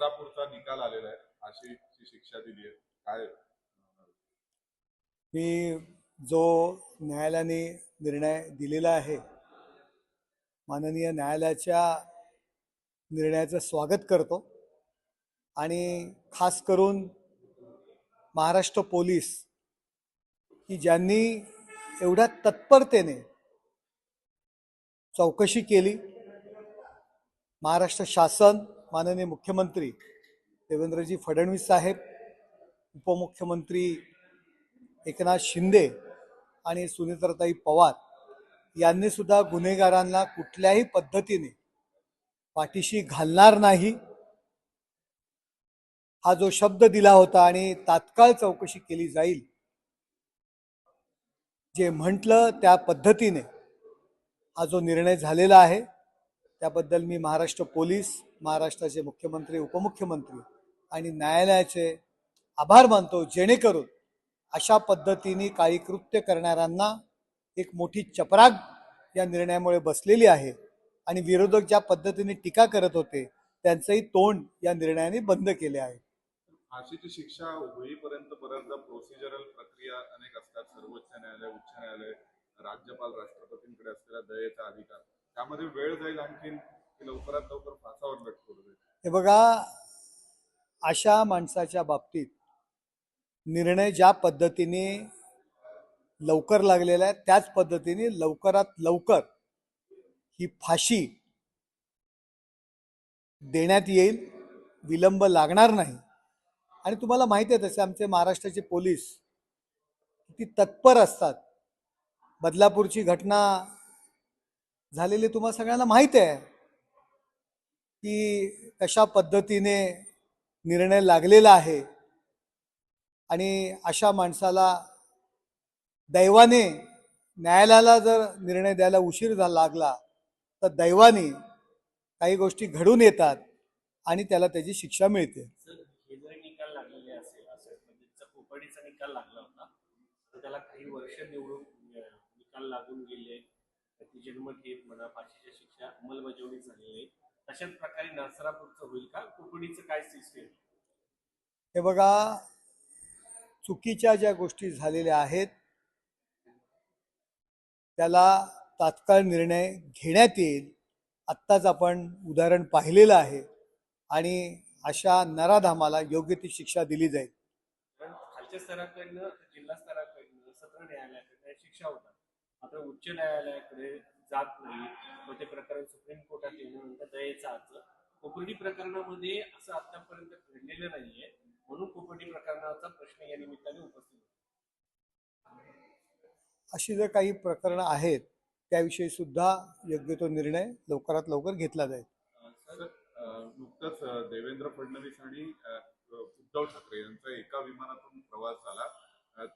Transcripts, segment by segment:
नसरापूरचा निकाल आलेला आहे, फाशीची शिक्षा दिली आहे, काय? मी जो न्यायालयाने निर्णय दिलेला आहे, माननीय न्यायालयाच्या निर्णयाचं स्वागत करतो आणि खास करून महाराष्ट्र पोलीस की ज्यांनी एवढ्या तत्परतेने चौकशी केली, महाराष्ट्र शासन, माननीय मुख्यमंत्री देवेंद्रजी फडणवीस साहेब, उपमुख्यमंत्री एकनाथ शिंदे आणि सुनीताताई पवार यांनी सुद्धा गुन्हेगारांना कुठल्याही पद्धतीने पाठीशी घालणार नाही हा जो शब्द दिला होता आणि तात्काळ चौकशी केली जाईल जे म्हटलं त्या पद्धतीने हा जो निर्णय झालेला आहे त्याबद्दल मी महाराष्ट्र पोलीस, महाराष्ट्राचे मुख्यमंत्री, उपमुख्यमंत्री आणि न्यायालयाचे आभार मानतो, जेणेकरून अशा पद्धतीने काही कृत्य करणाऱ्यांना एक मोठी चपराक या निर्णयामुळे बसलेली आहे आणि विरोधक ज्या पद्धतीने टीका करत होते त्यांचंही तोंड या निर्णयाने बंद केले आहे. फाशीची शिक्षा होईपर्यंत बऱ्याचदा प्रोसिजरल प्रक्रिया अनेक असतात, सर्वोच्च न्यायालय, उच्च न्यायालय, राज्यपाल, राष्ट्रपतींकडे असलेला दयेचा अधिकार, त्यामध्ये वेळ जाईल आणखीन की लवकरात लवकर फासावर लटकवलं जाईल? हे बघा, अशा माणसाच्या बाबतीत निर्णय ज्या पद्धतीने लवकर लागलेला आहे त्याच पद्धतीने लवकरात लवकर ही फाशी देण्यात येईल, विलंब लागणार नाही. आणि तुम्हाला माहिती आहे तसे आमचे महाराष्ट्राचे पोलीस किती तत्पर असतात. बदलापूरची घटना झालेली तुम्हाला सगळ्यांना माहिती आहे की कशा पद्धतीने निर्णय लागलेला आहे आणि अशा माणसाला दैवाने न्यायालयाला जर निर्णय द्यायला उशीर लागला तर दैवाने काही गोष्टी घडून येतात आणि त्याला त्याची शिक्षा मिळते. हे जरी निकाल लागलेले असेल, असं म्हणजे कोपर्डीचा निकाल लागला होता तर त्याला काही वर्ष निवडून निकाल लागून गेले, ती जन्मठेप म्हणा, फाशीची शिक्षा अंमलबजावणी झालेली आहे, तशाच प्रकारे नसरापूरचं होईल का? कोपर्डीचं काय सिस्टीम? हे बघा, चुकीच्या ज्या गोष्टी झालेल्या आहेत त्याला तात्काळ निर्णय घेण्यात येईल. आत्ताच आपण उदाहरण पाहिलेलं आहे आणि अशा नराधामाला योग्य ती शिक्षा दिली जाईल. पण खालच्या स्तराकडनं, जिल्हा स्तराकडनं, सत्र न्यायालयाकडनं शिक्षा होतात, मात्र उच्च न्यायालयाकडे जात नाही. मग ते प्रकरण सुप्रीम कोर्टात येण्यानंतर दयेचा अर्ज. कोपर्डी प्रकरणामध्ये असं आतापर्यंत घडलेलं नाहीये, म्हणून कोपर्डी प्रकरणाचा प्रश्न या निमित्ताने उपस्थित होतो. अशी जर काही प्रकरणं आहेत त्याविषयी सुद्धा योग्य तो निर्णय लवकरात लवकर घेतला जाईल. सर, नुकताच देवेंद्र फडणवीस आणि उद्धव ठाकरे यांचा एका विमानातून प्रवास झाला,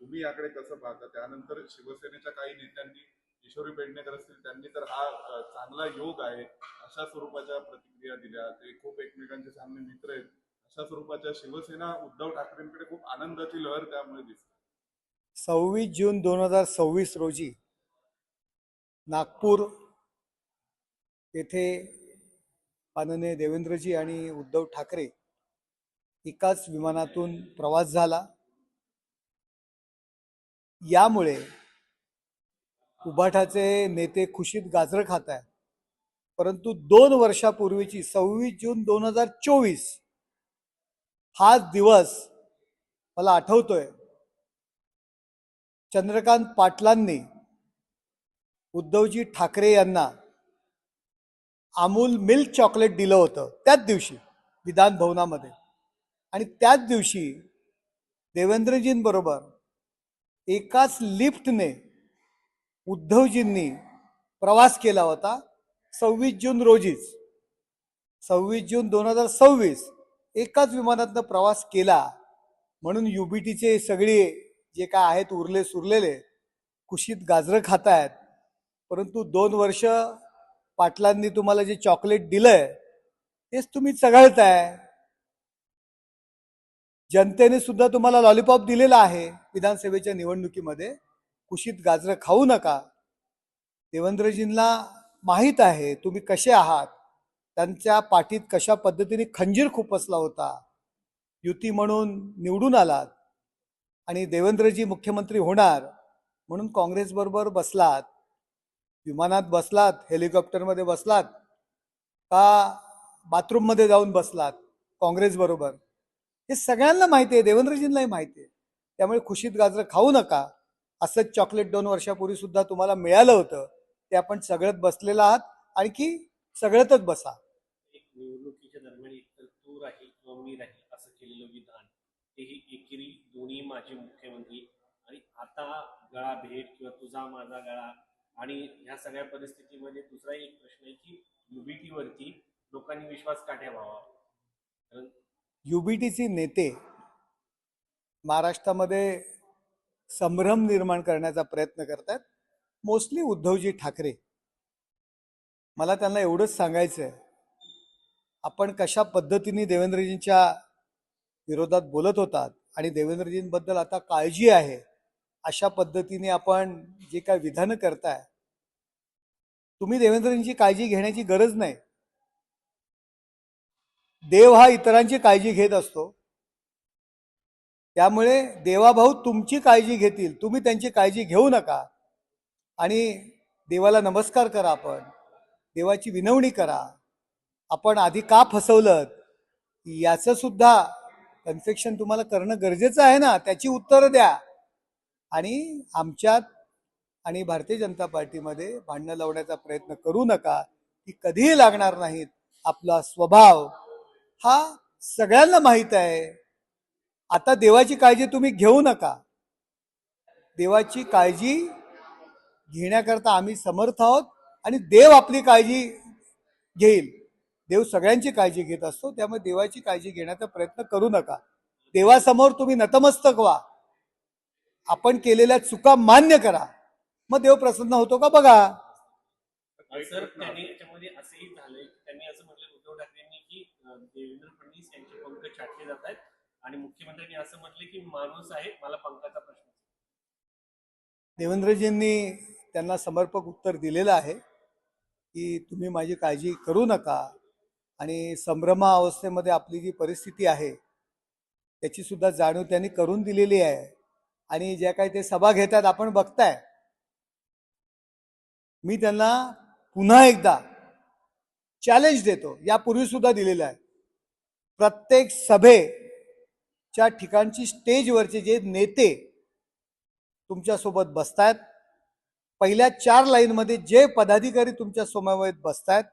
तुम्ही याकडे कसं पाहता? त्यानंतर शिवसेनेच्या काही नेत्यांनी, किशोरी पेडणेकर असतील, त्यांनी तर हा चांगला योग आहे अशा स्वरूपाच्या प्रतिक्रिया दिल्या. ते खूप एकमेकांचे चांगले मित्र आहेत अशा स्वरूपाच्या. शिवसेना उद्धव ठाकरेंकडे खूप आनंदाची लहर त्यामुळे दिसते. 26 जून 2026 रोजी नागपूर येथे माननीय देवेंद्रजी आणि उद्धव ठाकरे एकाच विमानातून प्रवास झाला. यामुळे उभाठाचे नेते खुशीत गाजरं खात आहेत. परंतु 2 वर्षापूर्वीची 26 जून 2024 हाच दिवस मला आठवतोय. चंद्रकांत पाटलांनी उद्धवजी ठाकरे यांना अमूल मिल्क चॉकलेट दिलं होतं त्याच दिवशी विधान भवनामध्ये. आणि त्याच दिवशी देवेंद्रजींबरोबर एकाच लिफ्टने उद्धवजींनी प्रवास केला होता 26 जून रोजीच. 26 जून 2026 एकाच विमानातनं प्रवास केला. म्हणून युबीटीचे सगळे जे काय आहेत उरले सुरलेले खुशीत गाजरं खात आहेत. परंतु 2 वर्ष पाटलांनी तुम्हाला जे चॉकलेट दिलंय तेच तुम्ही चघळताय. जनतेने सुद्धा तुम्हाला लॉलीपॉप दिलेला आहे विधानसभेच्या निवडणुकीमध्ये. खुशीत गाजरं खाऊ नका. देवेंद्रजींना माहीत आहे तुम्ही कसे आहात. त्यांच्या पाठीत कशा पद्धतीने खंजीर खुपसला होता. युती म्हणून निवडून आलात आणि देवेंद्रजी मुख्यमंत्री होणार म्हणून काँग्रेस बरोबर बसलात, विमानात बसलात, हेलिकॉप्टरमध्ये बसलात का बाथरूममध्ये जाऊन बसलात काँग्रेस बरोबर, हे सगळ्यांना माहिती आहे, देवेंद्रजींनाही माहिती आहे. त्यामुळे खुशीत गाजरं खाऊ नका. असंच चॉकलेट 2 वर्षापूर्वी सुद्धा तुम्हाला मिळालं होतं, ते आपण सगळ्यात बसलेला आहात, आणखी सगळ्यातच बसा. एक निवडणुकीच्या दरम्यान एकतर तू राहील किंवा मी राहील असं केलेलं विधान, तेही एकेरी दोन्ही माजी मुख्यमंत्री, आणि आता गळा भेट किंवा तुझा माझा गळा, आणि ह्या सगळ्या परिस्थितीमध्ये दुसरा एक प्रश्न आहे की युबीटीवरती लोकांनी विश्वास का ठेवावा? कारण युबीटीचे नेते महाराष्ट्रामध्ये संभ्रम निर्माण करण्याचा प्रयत्न करतात. मोस्टली उद्धवजी ठाकरे. मला त्यांना एवढंच सांगायचं आहे, आपण कशा पद्धतीने देवेंद्रजींच्या विरोधात बोलत होतात आणि देवेंद्रजींबद्दल आता काळजी आहे अशा पद्धतीने आपण जे काय विधानं करताय, तुम्ही देवेंद्रजींची काळजी घेण्याची गरज नाही. देव हा इतरांची काळजी घेत असतो, त्यामुळे देवाभाऊ तुमची काळजी घेतील, तुम्ही त्यांची काळजी घेऊ नका. आणि देवाला नमस्कार करा, आपण देवाची विनवणी करा. आपण आधी का फसवलं याचं सुद्धा कन्फेक्शन तुम्हाला करणं गरजेचं आहे ना, त्याची उत्तरं द्या. आणि आमच्यात आणि भारतीय जनता पार्टीमध्ये भांडणं लावण्याचा प्रयत्न करू नका, ती कधीही लागणार नाहीत. आपला स्वभाव हा सगळ्यांना माहीत आहे. आता देवाची काळजी तुम्ही घेऊ नका. देवाची काळजी घेण्याकरता आम्ही समर्थ आहोत आणि देव आपली काळजी घेईल. देव सगळ्यांची काळजी घेत असतो, त्यामुळे देवाची काळजी घेण्याचा प्रयत्न करू नका. देवासमोर तुम्ही नतमस्तक व्हा, आपण केलेल्या चुका मान्य करा, मग देव प्रसन्न होतो का बघा. सर, त्यांनी याच्यामध्ये असंही झालंय, त्यांनी असं म्हटलं उद्धव ठाकरेंनी की देवेंद्र फडणवीस यांचे पंख छाटले जात आहेत, आणि मुख्यमंत्र्यांनी असं म्हटलं की माणूस आहे, मला पंखाचा प्रश्न. देवेंद्रजींनी त्यांना समर्पक उत्तर दिलेलं आहे की तुम्ही माझी काळजी करू नका, आणि संभ्रमा अवस्थेमध्ये आपली जी परिस्थिती आहे त्याची सुद्धा जाणीव त्यांनी करून दिलेली आहे. आणि ज्या काही ते सभा घेतात आपण बघताय, मी त्यांना पुन्हा एकदा चॅलेंज देतो, यापूर्वी सुद्धा दिलेलं आहे. प्रत्येक सभेच्या ठिकाणची स्टेजवरचे जे नेते तुमच्यासोबत बसतायत, पहिल्या 4 लाईनमध्ये जे पदाधिकारी तुमच्या समवेत बसतायत,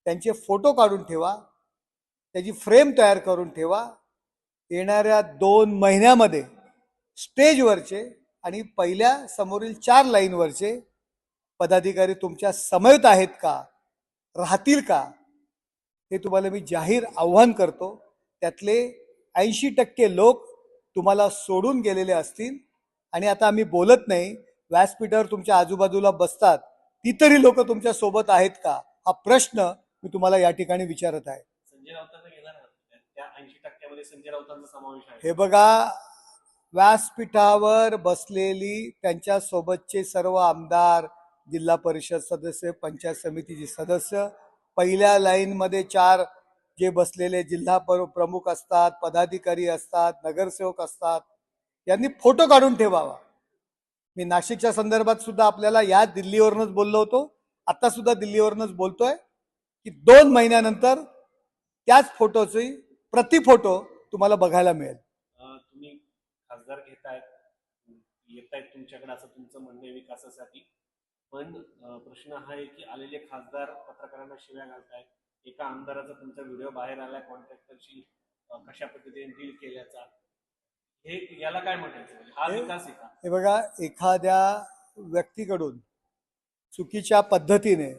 त्यांचे फोटो काढून ठेवा, त्याची फ्रेम तयार करून ठेवा. येणाऱ्या 2 महिन्यामध्ये स्टेजवरचे आणि पहिल्या समोरील 4 लाईनवरचे पदाधिकारी तुमच्या समवेत आहेत का, राहतील का, हे तुम्हाला मी जाहीर आव्हान करतो. त्यातले 80% लोक तुम्हाला सोडून गेलेले असतील, आणि आता आम्ही बोलत नाही, व्यासपीठावर तुमच्या आजूबाजूला बसतात ती तरी लोक तुमच्या सोबत आहेत का, हा प्रश्न मी तुम्हाला या ठिकाणी विचारत आहे. संजय राऊतांना गेला ना, त्या 80% संजय राऊतांचा समावेश आहे. हे बघा, व्यासपीठावर बसलेली त्यांच्या सोबतचे सर्व आमदार, जिल्हा परिषद सदस्य, पंचायत समितीचे सदस्य, पहिल्या लाईनमध्ये 4 जे बसलेले जिल्हा प्रमुख असतात, पदाधिकारी असतात, नगरसेवक असतात, यांनी फोटो काढून ठेवावा. मी नाशिकच्या संदर्भात सुद्धा आपल्याला या दिल्लीवरूनच बोललो होतो, आता सुद्धा दिल्लीवरूनच बोलतोय की 2 महिन्यानंतर त्याच फोटोची प्रतिफोटो तुम्हाला बघायला मिळेल. तुम्ही खासदार घेतायत, येत आहेत तुमच्याकडे, असं तुमचं म्हणणं आहे विकासासाठी, पण प्रश्न हा आहे की आलेले खासदार पत्रकारांना शिव्या घालतायत. एका आमदाराचा तुमचा व्हिडिओ बाहेर आलाय कॉन्ट्रॅक्टरशी कशा पद्धतीने डील केल्याचा, हे याला काय म्हणायचं, हा विकास आहे का? हे बघा, एखाद्या व्यक्तीकडून चुकीच्या पद्धतीने,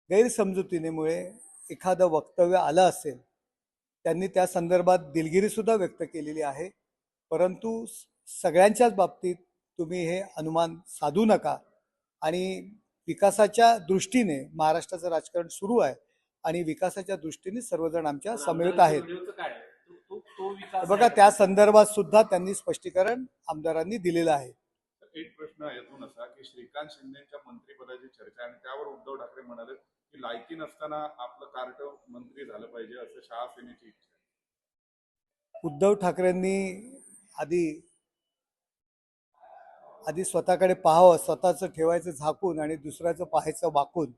गैरसमजुतीनेमुळे एखादं वक्तव्य आलं असेल, त्यांनी त्या संदर्भात दिलगिरी सुद्धा व्यक्त केलेली आहे. परंतु सगळ्यांच्याच बाबतीत तुम्ही हे अनुमान साधू नका. आणि विकासाच्या दृष्टीने महाराष्ट्राचं राजकारण सुरू आहे, आणि विकासाच्या दृष्टीने सर्वजण आमच्या समवेत आहेत. बघा, त्या संदर्भात सुद्धा त्यांनी स्पष्टीकरण आमदारांनी दिलेलं आहे. एक प्रश्न यातून असा की श्रीकांत शिंदेच्या मंत्रिपदाची चर्चा, आणि त्यावर उद्धव ठाकरे म्हणाले की लायकी नसताना आपलं कार्ट मंत्री झालं पाहिजे असं शहा सेनेची इच्छा आहे. उद्धव ठाकरेंनी आधी आधी स्वतःकडे पाहावं, स्वतःचं ठेवायचं झाकून आणि दुसऱ्याचं पाहायचं वाकून.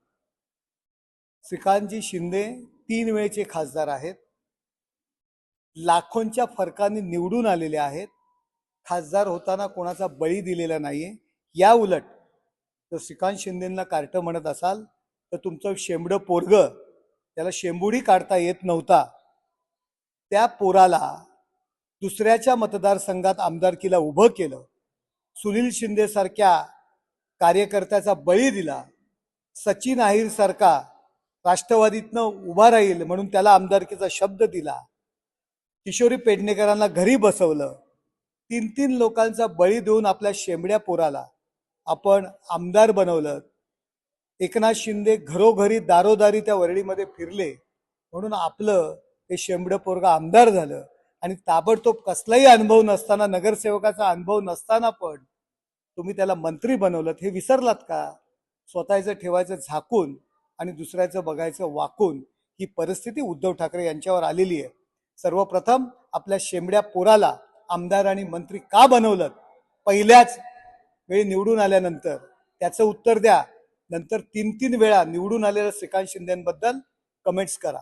श्रीकांतजी शिंदे 3 वेळचे खासदार आहेत, लाखोंच्या फरकाने निवडून आलेले आहेत, खासदार होताना कोणाचा बळी दिलेला नाहीये. या उलट जर श्रीकांत शिंदेंना कार्ट म्हणत असाल तर तुमचं शेंबडं पोरग, त्याला शेंबुडी काढता येत नव्हता, त्या पोराला दुसऱ्याच्या मतदारसंघात आमदारकीला उभं केलं, सुनील शिंदे सारख्या कार्यकर्त्याचा बळी दिला, सचिन अहिर सारखा राष्ट्रवादीतनं उभा राहील म्हणून त्याला आमदारकीचा शब्द दिला, किशोरी पेडणेकरांना घरी बसवलं, 3 लोकांचा बळी देऊन आपल्या शेंबड्या पोराला आपण आमदार बनवलं. एकनाथ शिंदे घरोघरी दारोदारी त्या वरळीमध्ये फिरले म्हणून आपलं ते शेंबडं पोरगा आमदार झालं. आणि ताबडतोब कसलाही अनुभव नसताना, नगरसेवकाचा अनुभव नसताना पण तुम्ही त्याला मंत्री बनवलं. हे विसरलात का? स्वतःचं ठेवायचं झाकून आणि दुसऱ्याचं बघायचं वाकून. ही परिस्थिती उद्धव ठाकरे यांच्यावर आलेली आहे. सर्वप्रथम आपल्या शेंबड्या पोराला आमदार आणि मंत्री का बनवलं पहिल्याच वेळी निवडून आल्यानंतर त्याचं उत्तर द्या. नंतर 3 वेळा निवडून आलेल्या श्रीकांत शिंदेबद्दल कमेंट्स करा.